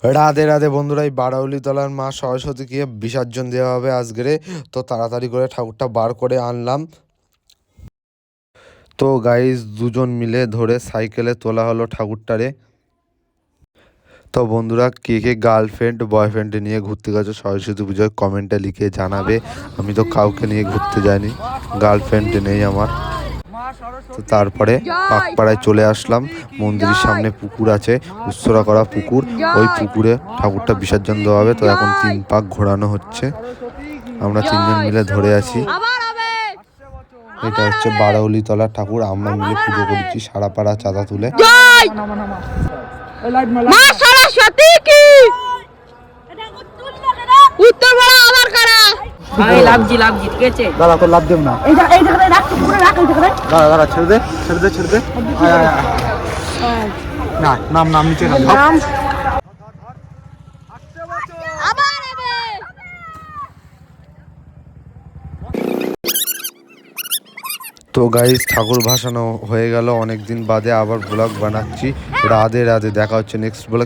রাধে রাধে বন্ধুরা, এই বারাউলিতলার মা সরস্বতীকে বিসর্জন দেওয়া হবে আজকে। তো তাড়াতাড়ি করে ঠাকুরটা বার করে আনলাম। তো গাইস, দুজন মিলে ধরে সাইকেলে তোলা হলো ঠাকুরটারে। তো বন্ধুরা, কে কে গার্লফ্রেন্ড বয়ফ্রেন্ড নিয়ে ঘুরতে গেছো সরস্বতী পুজোয় কমেন্টে লিখে জানাবে। আমি তো কাউকে নিয়ে ঘুরতে যাইনি, গার্লফ্রেন্ড নেই আমার। তো তারপরে পাকপাড়ায় চলে আসলাম। মন্দিরের সামনে পুকুর আছে, উৎসরা করা পুকুর। ওই পুকুরে ঠাকুরটা বিসর্জন দেওয়া হবে। তো এখন 3 পাক ঘোরানো হচ্ছে, আমরা 3জন মিলে ধরে আছি। এটা হচ্ছে বারাউলিতলার ঠাকুর, আমরা মিলে পুজো করেছি সারা পাড়া চাঁদা তুলে। মা সরস্বতী কি উত্তর বড় আবার কারা আমি লাভজি ঠিক আছে। দাদা তো লাভ দেব না, এই জায়গায় রাখ পুরো রাখ এই জায়গায়। দাদা দাদা ছেড়ে দে ছেড়ে দে ছেড়ে দে। না নাম নিচে নাম। আবার হবে। তো গাইস, ঠাকুর ভাসানো হয়ে গেল অনেক দিন বাদে, আবার ব্লগ বানাচ্ছি। রাধে রাধে, দেখা হচ্ছে নেক্সট ব্লগ।